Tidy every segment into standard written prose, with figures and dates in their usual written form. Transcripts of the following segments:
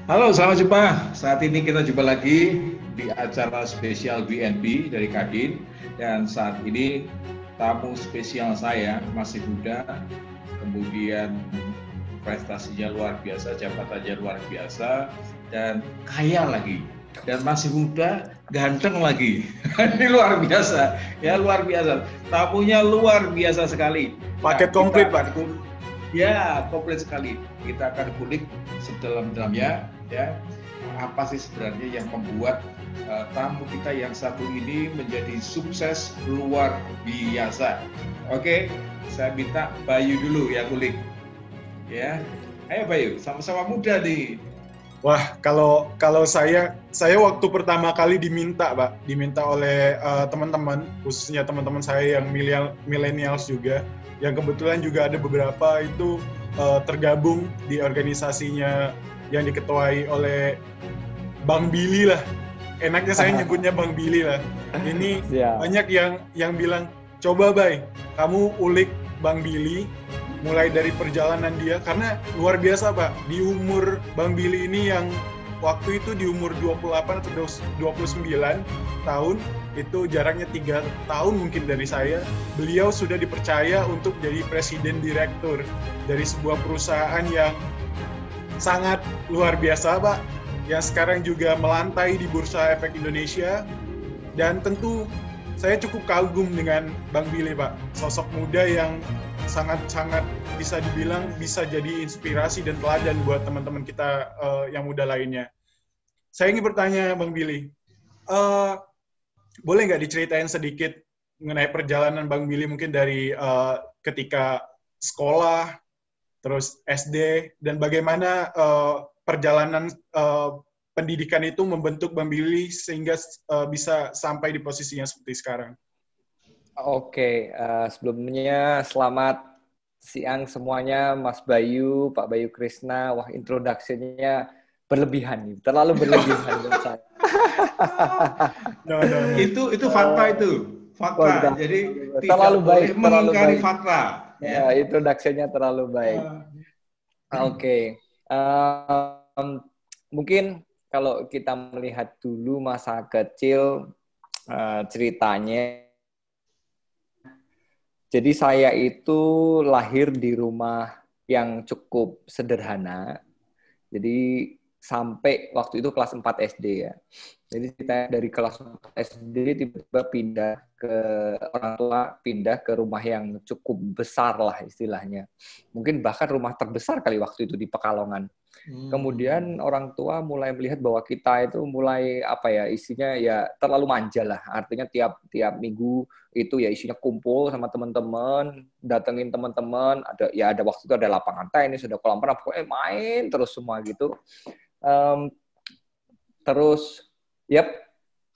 Halo, selamat jumpa. Saat ini kita jumpa lagi di acara spesial BNB dari Kadin. Dan saat ini tamu spesial saya masih muda, kemudian prestasinya luar biasa, jabatannya luar biasa, dan kaya lagi. Dan masih muda, ganteng lagi. Ini luar biasa, ya luar biasa. Tamunya luar biasa sekali. Nah, Paket komplit, kita Pak. akan ya komplit sekali. Kita akan kulik sedalam-dalamnya ya apa sih sebenarnya yang membuat tamu kita yang satu ini menjadi sukses luar biasa. Oke, saya minta Bayu dulu ya kulik ya. Ayo Bayu, sama-sama muda nih. Wah, kalau saya waktu pertama kali diminta oleh teman-teman, khususnya teman-teman saya yang millennials juga, yang kebetulan juga ada beberapa itu tergabung di organisasinya yang diketuai oleh Bang Billy lah. Enaknya saya nyebutnya Bang Billy lah. Ini banyak yang bilang, coba Bay, kamu ulik Bang Billy, mulai dari perjalanan dia, karena luar biasa Pak, di umur Bang Billy ini yang waktu itu di umur 28 atau 29 tahun, itu jaraknya 3 tahun mungkin dari saya, beliau sudah dipercaya untuk jadi presiden direktur dari sebuah perusahaan yang sangat luar biasa Pak, yang sekarang juga melantai di Bursa Efek Indonesia. Dan tentu saya cukup kagum dengan Bang Billy Pak, sosok muda yang sangat-sangat bisa dibilang bisa jadi inspirasi dan teladan buat teman-teman kita yang muda lainnya. Saya ingin bertanya Bang Billy, boleh nggak diceritain sedikit mengenai perjalanan Bang Billy mungkin dari ketika sekolah, terus SD, dan bagaimana perjalanan pendidikan itu membentuk Bang Billy sehingga bisa sampai di posisinya seperti sekarang. Oke, sebelumnya selamat siang semuanya, Mas Bayu, Pak Bayu Krisna. Wah, introduction-nya berlebihan nih, terlalu berlebihan menurut saya. No. Itu fakta itu. Fakta. Jadi terlalu tidak baik, boleh mengingkari fakta. Ya, introduction-nya terlalu baik. Oke. Mungkin kalau kita melihat dulu masa kecil, ceritanya. Jadi saya itu lahir di rumah yang cukup sederhana. Jadi sampai waktu itu kelas 4 SD ya. Jadi kita dari kelas 4 SD tiba-tiba pindah ke orang tua, pindah ke rumah yang cukup besar lah istilahnya. Mungkin bahkan rumah terbesar kali waktu itu di Pekalongan. Kemudian orang tua mulai melihat bahwa kita itu mulai apa ya, isinya ya terlalu manja lah. Artinya tiap minggu itu ya isinya kumpul sama teman-teman, datengin teman-teman, ada waktu itu ada lapangan tenis, ada kolam renang, pokoknya main terus semua gitu. Terus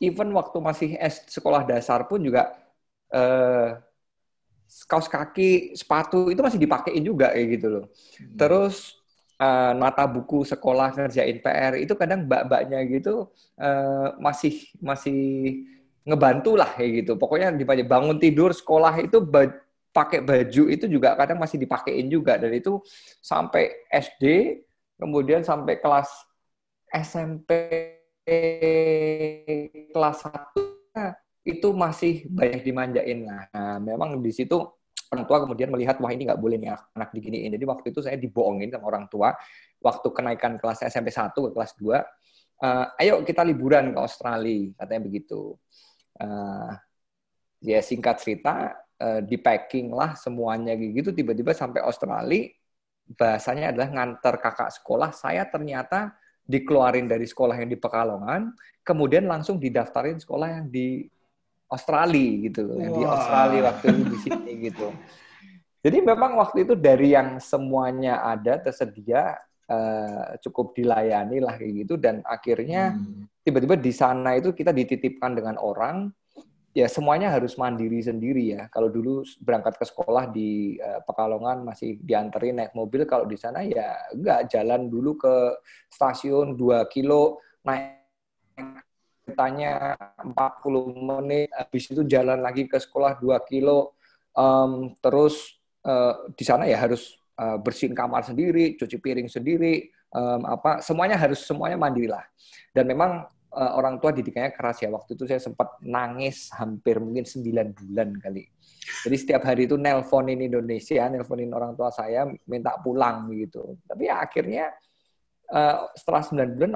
even waktu masih sekolah dasar pun juga kaos kaki, sepatu itu masih dipakein juga kayak gitu loh. Terus mata buku sekolah, ngerjain PR itu kadang mbak-mbaknya gitu masih ngebantu lah kayak gitu. Pokoknya bangun tidur sekolah itu pakai baju itu juga kadang masih dipakein juga, dan itu sampai SD, kemudian sampai kelas SMP kelas 1 itu masih banyak dimanjain. Nah, memang di situ orang tua kemudian melihat, wah ini nggak boleh nih anak diginiin. Jadi waktu itu saya dibohongin sama orang tua, waktu kenaikan kelas SMP 1 ke kelas 2, ayo kita liburan ke Australia, katanya begitu. Ya singkat cerita, di packing lah semuanya gitu, tiba-tiba sampai Australia, bahasanya adalah nganter kakak sekolah, saya ternyata dikeluarin dari sekolah yang di Pekalongan, kemudian langsung didaftarin sekolah yang di Australia gitu, yang di Australia waktu itu di sini gitu. Jadi memang waktu itu dari yang semuanya ada tersedia, cukup dilayani lah kayak gitu, dan akhirnya tiba-tiba di sana itu kita dititipkan dengan orang, ya semuanya harus mandiri sendiri ya. Kalau dulu berangkat ke sekolah di Pekalongan masih dianterin naik mobil, kalau di sana ya enggak, jalan dulu ke stasiun 2 kilo, naik ceritanya 40 menit, habis itu jalan lagi ke sekolah 2 kilo, terus di sana ya harus bersihin kamar sendiri, cuci piring sendiri, semuanya mandiri lah. Dan memang orang tua didikannya keras ya. Waktu itu saya sempat nangis hampir mungkin 9 bulan kali. Jadi setiap hari itu nelponin Indonesia, nelponin orang tua saya, minta pulang gitu. Tapi ya akhirnya setelah 9 bulan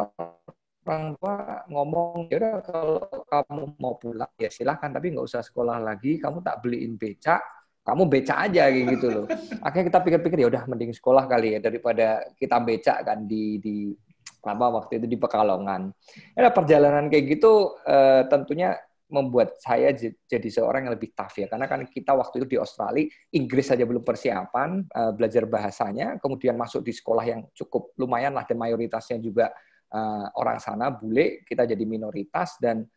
orang tua ngomong, ya udah kalau kamu mau pulang ya silahkan, tapi nggak usah sekolah lagi, kamu tak beliin becak, kamu becak aja gitu loh. Akhirnya kita pikir-pikir ya udah mending sekolah kali ya daripada kita becak kan di waktu itu di Pekalongan. Ya perjalanan kayak gitu tentunya membuat saya jadi seorang yang lebih tough ya, karena kan kita waktu itu di Australia, Inggris saja belum persiapan, belajar bahasanya, kemudian masuk di sekolah yang cukup lumayan lah dan mayoritasnya juga orang sana bule, kita jadi minoritas, dan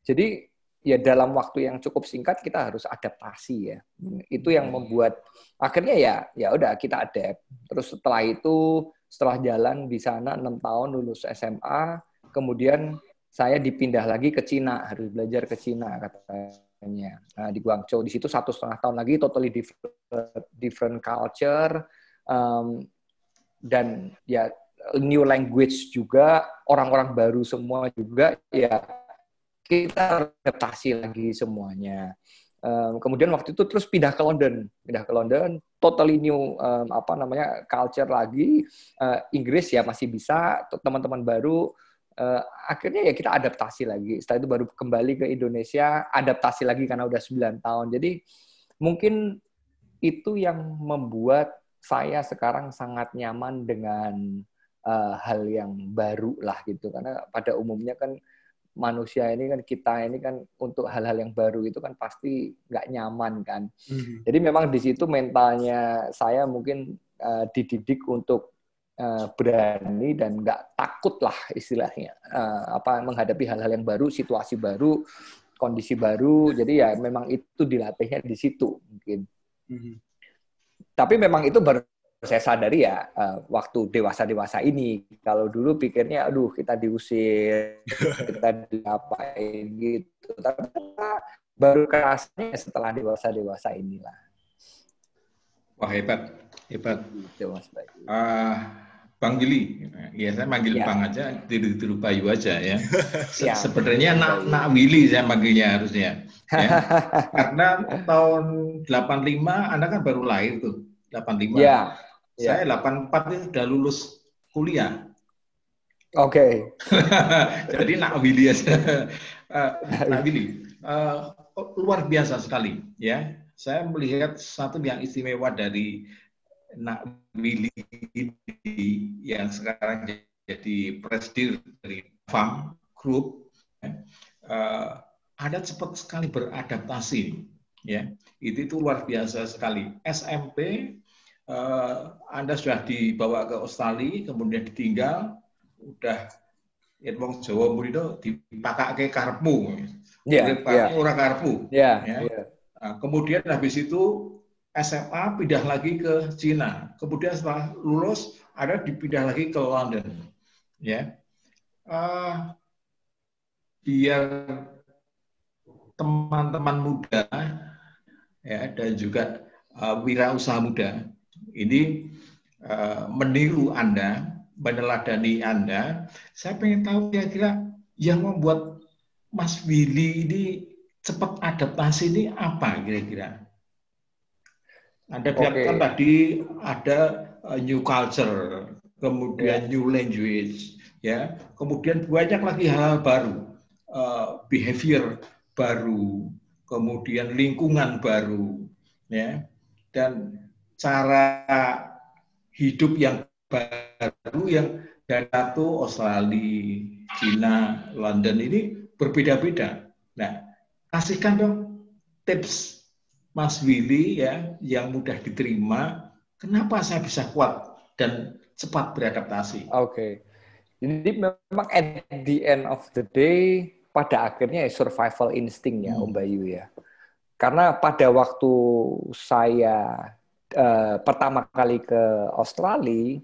jadi ya dalam waktu yang cukup singkat kita harus adaptasi ya. Itu yang membuat akhirnya ya udah kita adapt. Terus setelah jalan di sana 6 tahun lulus SMA, kemudian saya dipindah lagi ke Cina, harus belajar ke Cina katanya. Di Guangzhou, di situ 1,5 tahun lagi, totally different culture, dan ya new language juga, orang-orang baru semua juga, ya kita adaptasi lagi semuanya. Kemudian waktu itu terus pindah ke London, totally new culture lagi. Inggris ya masih bisa, teman-teman baru. Akhirnya ya kita adaptasi lagi. Setelah itu baru kembali ke Indonesia, adaptasi lagi karena udah 9 tahun. Jadi mungkin itu yang membuat saya sekarang sangat nyaman dengan hal yang baru lah gitu. Karena pada umumnya kan manusia ini kan, kita ini kan untuk hal-hal yang baru itu kan pasti nggak nyaman kan. Jadi memang di situ mentalnya saya mungkin dididik untuk berani dan nggak takut lah istilahnya, menghadapi hal-hal yang baru, situasi baru, kondisi baru. Jadi ya memang itu dilatihnya di situ mungkin. Tapi memang itu baru saya sadari ya waktu dewasa ini. Kalau dulu pikirnya, aduh kita diusir, kita diapain gitu. Tapi baru kerasnya setelah dewasa inilah. Wah hebat. Dewasa. Bang Willy, ya saya manggil Bang aja, tiru Bayu aja ya. Sebenarnya nak Willy saya manggilnya harusnya. Ya. Karena tahun 85 Anda kan baru lahir tuh, 85. Ya. Saya 84 itu sudah lulus kuliah. Oke. Jadi nak Willy aja. Nak Willy, luar biasa sekali ya. Saya melihat satu yang istimewa dari Nak Willy yang sekarang jadi presiden dari Farm Group, Anda cepat sekali beradaptasi, ya. Itu luar biasa sekali. SMP, Anda sudah dibawa ke Australia, kemudian ditinggal, udah ya wong Jawa muni itu dipakake karepmu. Ora karepmu. Kemudian habis itu SMA pindah lagi ke Cina. Kemudian setelah lulus ada dipindah lagi ke London. Ya. Biar teman-teman muda ya dan juga wirausaha muda ini meniru Anda, meneladani Anda. Saya pengen tahu kira-kira yang membuat Mas Willy ini cepat adaptasi ini apa kira-kira? Anda bilang tadi ada new culture, kemudian new language, ya, kemudian banyak lagi hal baru, behavior baru, kemudian lingkungan baru, ya, dan cara hidup yang baru yang dari satu Australia, Cina, London ini berbeda-beda. Nah, kasihkan dong tips Mas Willy ya yang mudah diterima, kenapa saya bisa kuat dan cepat beradaptasi? Oke. Jadi memang at the end of the day pada akhirnya survival instinct ya Om Bayu ya. Karena pada waktu saya pertama kali ke Australia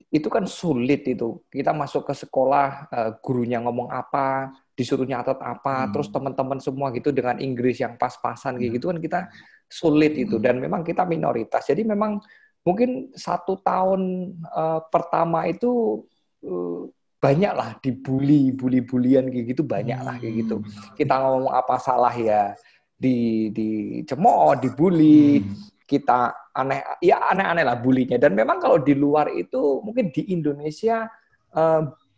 itu kan sulit itu. Kita masuk ke sekolah, gurunya ngomong apa, disuruh nyatet apa, terus teman-teman semua gitu dengan Inggris yang pas-pasan kayak gitu kan kita sulit itu. Dan memang kita minoritas. Jadi memang mungkin 1 tahun pertama itu banyak lah bulian kayak gitu, banyak lah kayak gitu. Kita ngomong apa salah ya dicemooh, dibully, kita aneh-aneh lah bulinya. Dan memang kalau di luar itu mungkin di Indonesia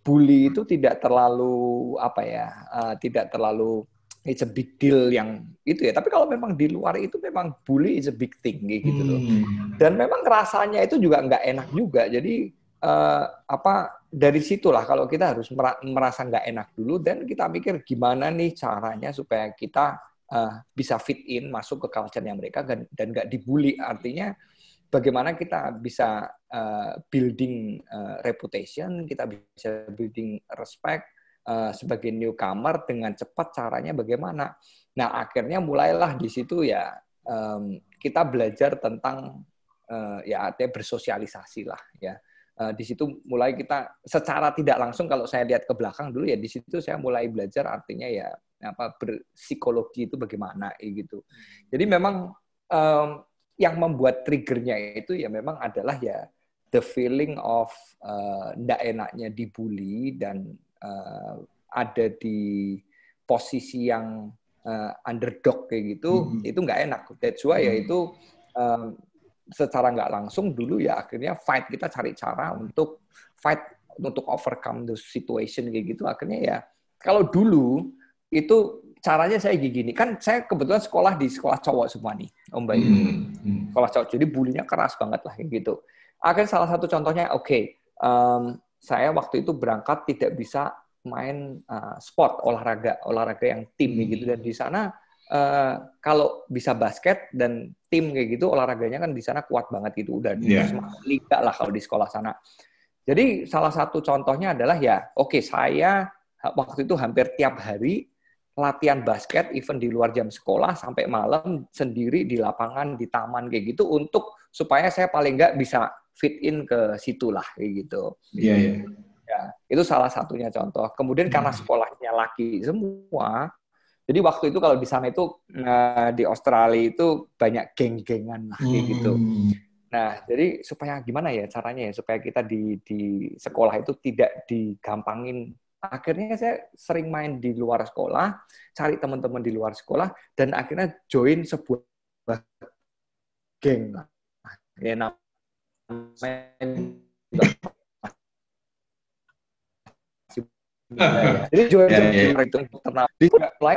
bully itu tidak terlalu tidak terlalu it's a big deal yang itu ya. Tapi kalau memang di luar itu memang bully is a big thing gitu loh. Dan memang rasanya itu juga nggak enak juga. Jadi dari situlah kalau kita harus merasa nggak enak dulu, dan kita mikir gimana nih caranya supaya kita bisa fit in, masuk ke culture-nya mereka dan nggak dibully. Artinya bagaimana kita bisa building reputation, kita bisa building respect sebagai newcomer dengan cepat, caranya bagaimana. Nah, akhirnya mulailah di situ ya kita belajar tentang artinya bersosialisasi lah ya. Di situ mulai kita secara tidak langsung, kalau saya lihat ke belakang dulu ya, di situ saya mulai belajar artinya ya berpsikologi itu bagaimana gitu. Jadi memang yang membuat triggernya itu ya memang adalah ya the feeling of nggak enaknya dibully dan ada di posisi yang underdog kayak gitu, itu nggak enak. That's why ya itu secara nggak langsung dulu ya akhirnya kita cari cara untuk overcome the situation kayak gitu. Akhirnya ya kalau dulu itu caranya saya gini, kan saya kebetulan sekolah di sekolah cowok semua nih, Om Bayu. Sekolah cowok, jadi bulinya keras banget lah kayak gitu. Akhirnya salah satu contohnya, saya waktu itu berangkat tidak bisa main sport, olahraga yang tim gitu, dan di sana kalau bisa basket dan tim kayak gitu, olahraganya kan di sana kuat banget gitu, udah liga lah kalau di sekolah sana. Jadi salah satu contohnya adalah saya waktu itu hampir tiap hari latihan basket, even di luar jam sekolah sampai malam sendiri di lapangan, di taman kayak gitu, untuk supaya saya paling nggak bisa fit in ke situ lah kayak gitu. Iya. Ya, itu salah satunya contoh. Kemudian karena sekolahnya laki semua, jadi waktu itu kalau di sana itu di Australia itu banyak geng-gengan lah kayak gitu. Nah, jadi supaya gimana ya caranya ya supaya kita di sekolah itu tidak digampangin. Akhirnya saya sering main di luar sekolah, cari teman-teman di luar sekolah, dan akhirnya join sebuah geng. Ya, jadi join itu internal.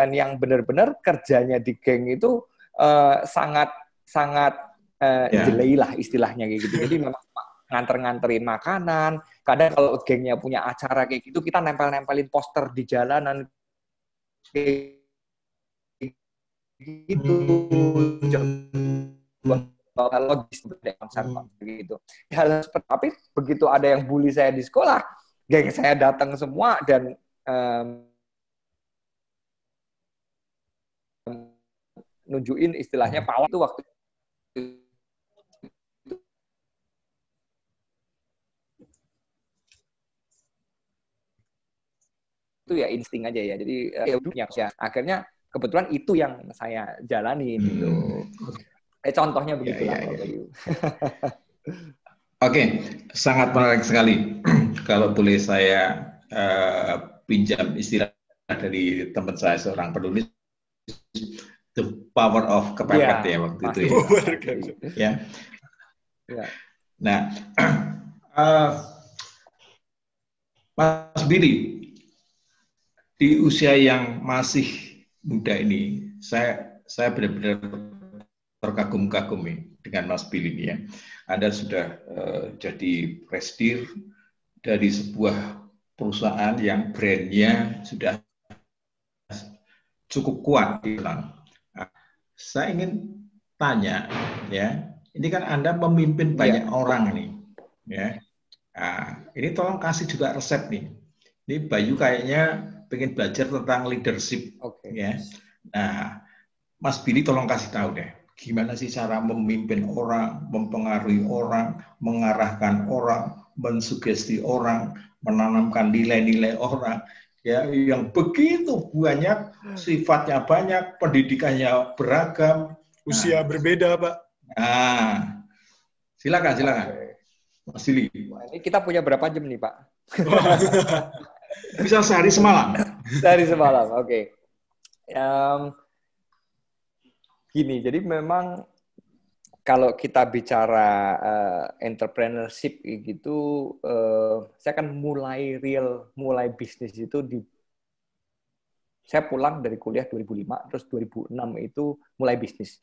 Yang benar-benar kerjanya di geng itu sangat jelek lah istilahnya kayak gitu. Jadi memang nganterin makanan. Kadang kalau gengnya punya acara kayak gitu, kita nempelin poster di jalanan kayak gitu. Logis gitu. Tapi begitu ada yang bully saya di sekolah, geng saya datang semua dan nunjukin istilahnya power itu waktu itu ya insting aja ya. Jadi akhirnya kebetulan itu yang saya jalani gitu. Contohnya begitu lah. Oke, sangat menarik sekali. Kalau boleh saya pinjam istilah dari teman saya seorang penulis, the power of kepepet ya waktu itu ya. Nah, Mas Billy, di usia yang masih muda ini, saya benar-benar terkagum-kagum dengan Mas Billy ini ya. Anda sudah jadi presidir dari sebuah perusahaan yang brandnya sudah cukup kuat di dalam. Saya ingin tanya ya, ini kan Anda memimpin banyak orang nih, ya. Nah, ini tolong kasih juga resep nih. Ini Bayu kayaknya pengen belajar tentang leadership, ya. Nah, Mas Billy tolong kasih tahu deh, gimana sih cara memimpin orang, mempengaruhi orang, mengarahkan orang, mensugesti orang, menanamkan nilai-nilai orang, ya, yang begitu banyak, sifatnya banyak, pendidikannya beragam, usia berbeda, Pak. Nah, Silakan, silakan. Mas Silly. Ini kita punya berapa jam nih, Pak? Bisa sehari semalam. Sehari semalam, oke. Gini, jadi memang kalau kita bicara entrepreneurship gitu, saya kan mulai bisnis itu saya pulang dari kuliah 2005, terus 2006 itu mulai bisnis.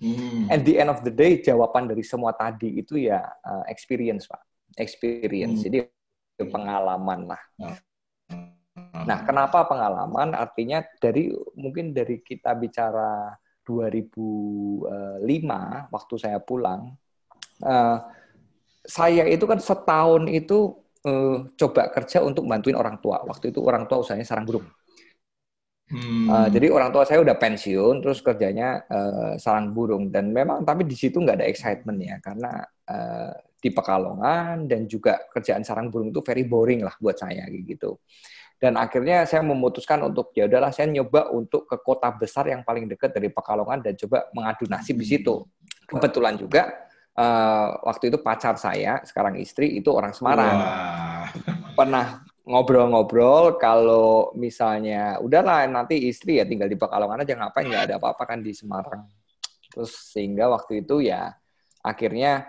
At the end of the day, jawaban dari semua tadi itu ya experience, Pak. Experience, jadi pengalaman lah. Nah, kenapa pengalaman? Artinya mungkin dari kita bicara 2005, waktu saya pulang, saya itu kan setahun itu coba kerja untuk bantuin orang tua. Waktu itu orang tua usahanya sarang burung. Jadi orang tua saya udah pensiun, terus kerjanya sarang burung. Dan memang, tapi di situ nggak ada excitement ya, karena di Pekalongan dan juga kerjaan sarang burung itu very boring lah buat saya gitu. Dan akhirnya saya memutuskan untuk ya udahlah, saya nyoba untuk ke kota besar yang paling dekat dari Pekalongan dan coba mengadu nasib di situ. Kebetulan juga waktu itu pacar saya, sekarang istri, itu orang Semarang. Pernah ngobrol-ngobrol kalau misalnya udahlah nanti istri ya tinggal di Pekalongan aja, ngapain, nggak ada apa-apa kan di Semarang. Terus sehingga waktu itu ya akhirnya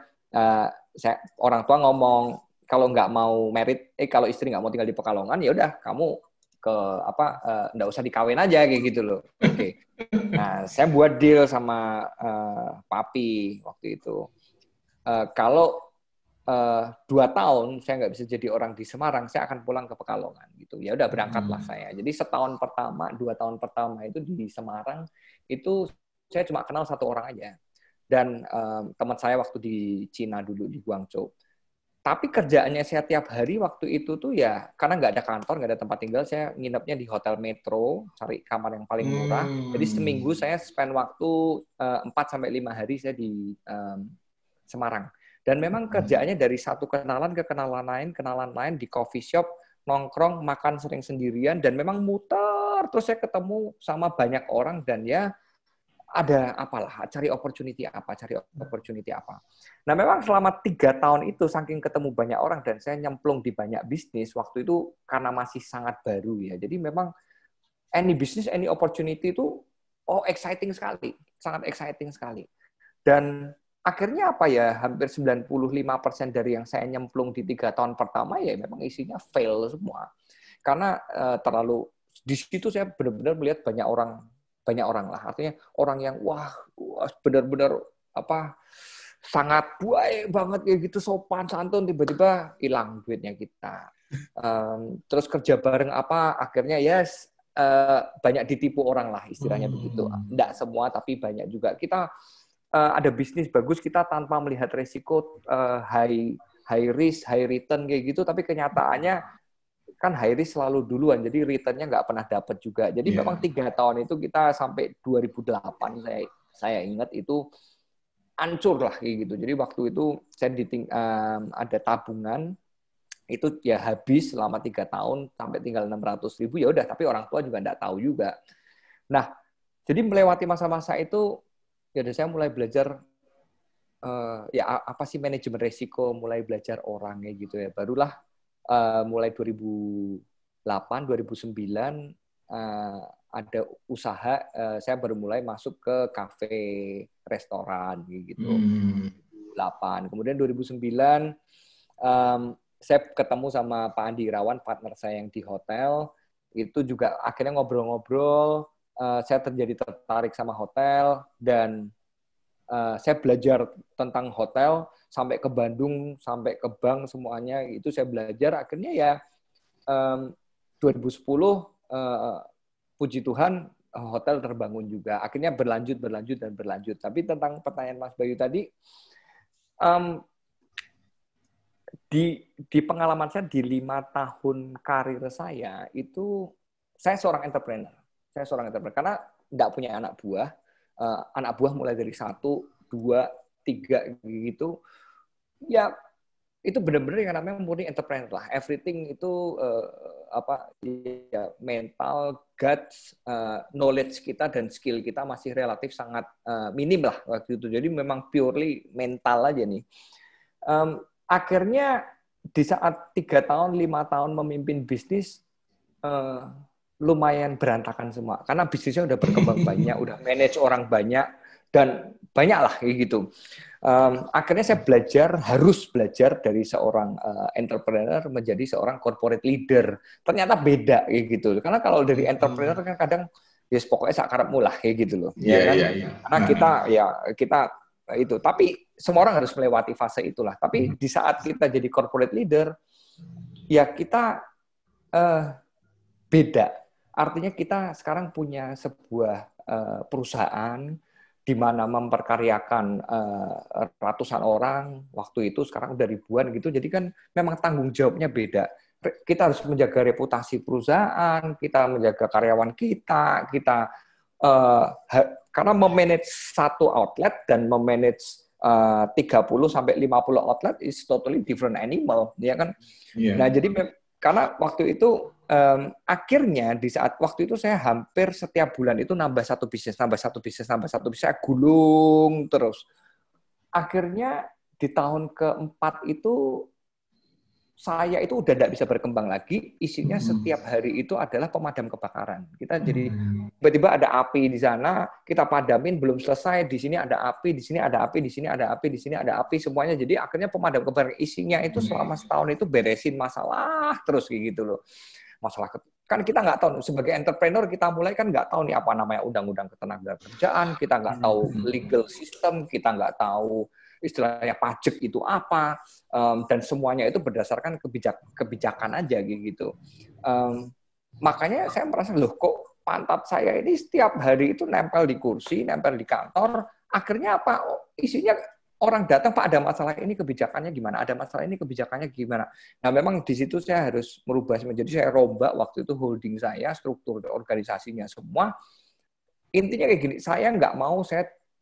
orang tua ngomong, kalau nggak mau kalau istri nggak mau tinggal di Pekalongan, ya udah kamu nggak usah dikawin aja kayak gitu loh. Oke. Nah, saya buat deal sama papi waktu itu. Kalau 2 tahun saya nggak bisa jadi orang di Semarang, saya akan pulang ke Pekalongan gitu. Ya udah berangkatlah saya. Jadi 2 tahun pertama itu di Semarang itu saya cuma kenal 1 orang aja. Dan teman saya waktu di Cina dulu, di Guangzhou. Tapi kerjaannya saya tiap hari waktu itu tuh ya, karena nggak ada kantor, nggak ada tempat tinggal, saya nginepnya di hotel Metro, cari kamar yang paling murah. Jadi seminggu saya spend waktu 4-5 hari saya di Semarang. Dan memang kerjaannya dari satu kenalan ke kenalan lain di coffee shop, nongkrong, makan sering sendirian, dan memang muter, terus saya ketemu sama banyak orang, dan ya ada cari opportunity apa. Nah, memang selama 3 tahun itu, saking ketemu banyak orang, dan saya nyemplung di banyak bisnis, waktu itu karena masih sangat baru ya, jadi memang any business, any opportunity itu, exciting sekali, sangat exciting sekali. Dan akhirnya hampir 95% dari yang saya nyemplung di 3 tahun pertama ya memang isinya fail semua. Karena di situ saya benar-benar melihat banyak orang lah. Artinya orang yang benar-benar sangat baik banget ya gitu, sopan santun, tiba-tiba hilang duitnya kita. Terus kerja bareng akhirnya banyak ditipu orang lah istilahnya begitu. Enggak semua tapi banyak juga. Kita ada bisnis bagus, kita tanpa melihat resiko, high risk, high return kayak gitu, tapi kenyataannya kan high risk selalu duluan, jadi returnnya nggak pernah dapat juga. Jadi memang 3 tahun itu kita sampai 2008, saya ingat itu hancur lah kayak gitu. Jadi waktu itu saya ada tabungan, itu ya habis selama 3 tahun, sampai tinggal 600.000, ya udah, tapi orang tua juga nggak tahu juga. Nah, jadi melewati masa-masa itu, ya saya mulai belajar apa sih manajemen resiko, mulai belajar orang kayak gitu ya. Barulah mulai 2008, 2009 ada usaha, saya baru mulai masuk ke kafe, restoran gitu. 2008. Kemudian 2009 saya ketemu sama Pak Andi Irawan, partner saya yang di hotel. Itu juga akhirnya ngobrol-ngobrol, saya tertarik sama hotel, dan saya belajar tentang hotel sampai ke Bandung, sampai ke bank, semuanya itu saya belajar. Akhirnya ya 2010 puji Tuhan hotel terbangun juga. Akhirnya berlanjut. Tapi tentang pertanyaan Mas Bayu tadi, di pengalaman saya di 5 tahun karir saya itu, saya seorang entrepreneur karena nggak punya anak buah. Anak buah mulai dari 1, 2, 3 gitu. Ya itu benar-benar yang namanya murni entrepreneur lah. Everything itu mental, guts, knowledge kita dan skill kita masih relatif sangat minim lah waktu itu. Jadi memang purely mental aja nih. Akhirnya di saat 3 tahun, 5 tahun memimpin bisnis, lumayan berantakan semua. Karena bisnisnya udah berkembang banyak, udah manage orang banyak, dan banyak lah kayak gitu. Akhirnya saya harus belajar dari seorang entrepreneur menjadi seorang corporate leader. Ternyata beda kayak gitu. Karena kalau dari entrepreneur kan kadang ya pokoknya sakarepmu lah kayak gitu loh. Karena kita itu. Tapi semua orang harus melewati fase itulah. Tapi di saat kita jadi corporate leader, ya kita beda. Artinya kita sekarang punya sebuah perusahaan di mana memperkaryakan ratusan orang waktu itu, sekarang udah ribuan gitu. Jadi kan memang tanggung jawabnya beda. Kita harus menjaga reputasi perusahaan, kita menjaga karyawan kita karena memanage satu outlet dan memanage 30 sampai 50 outlet is totally different animal, ya kan? Yeah. Nah, jadi karena waktu itu akhirnya di saat waktu itu saya hampir setiap bulan itu nambah satu bisnis, saya gulung terus. Akhirnya di tahun keempat itu saya itu udah tidak bisa berkembang lagi, isinya setiap hari itu adalah pemadam kebakaran. Kita jadi tiba-tiba ada api di sana, kita padamin belum selesai, di sini ada api, di sini ada api, di sini ada api, di sini ada api, semuanya. Jadi akhirnya pemadam kebakaran isinya itu selama setahun itu beresin masalah terus kayak gitu loh. Masalah kan kita nggak tahu, sebagai entrepreneur kita mulai kan nggak tahu nih apa namanya undang-undang ketenagakerjaan, kita nggak tahu legal system, kita nggak tahu istilahnya pajak itu apa, dan semuanya itu berdasarkan kebijakan aja gitu. Makanya saya merasa, loh kok pantat saya ini setiap hari itu nempel di kursi, nempel di kantor, akhirnya apa? Isinya orang datang, Pak ada masalah ini kebijakannya gimana? Ada masalah ini kebijakannya gimana? Nah memang di situ saya harus merubah, jadi saya rombak waktu itu holding saya, struktur organisasinya semua. Intinya kayak gini, saya nggak mau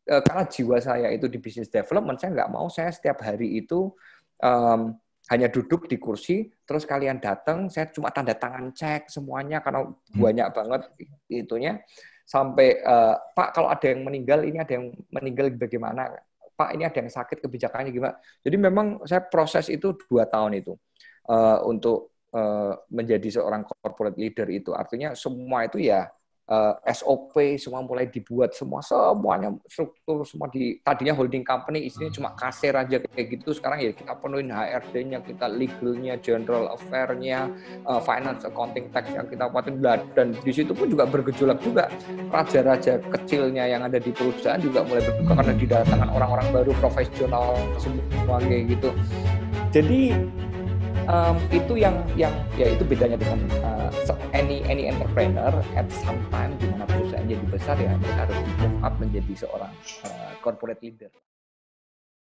karena jiwa saya itu di business development, saya nggak mau saya setiap hari itu hanya duduk di kursi, terus kalian datang, saya cuma tanda tangan cek semuanya, karena banyak banget itunya. Sampai, Pak kalau ada yang meninggal, ini ada yang meninggal bagaimana? Pak ini ada yang sakit, kebijakannya gimana? Jadi memang saya proses itu 2 tahun itu untuk menjadi seorang corporate leader itu. Artinya semua itu ya SOP semua mulai dibuat, semuanya struktur semua tadinya holding company isinya cuma kasir aja kayak gitu, sekarang ya kita penuhin HRD-nya, kita legalnya, general affair-nya, finance, accounting, tax yang kita buatin, dan di situ pun juga bergejolak juga, raja-raja kecilnya yang ada di perusahaan juga mulai berbuka karena didatangkan orang-orang baru profesional semua kayak gitu. Jadi itu yang ya itu bedanya dengan any entrepreneur at some time di mana perusahaan jadi besar, ya mereka harus move up menjadi seorang corporate leader.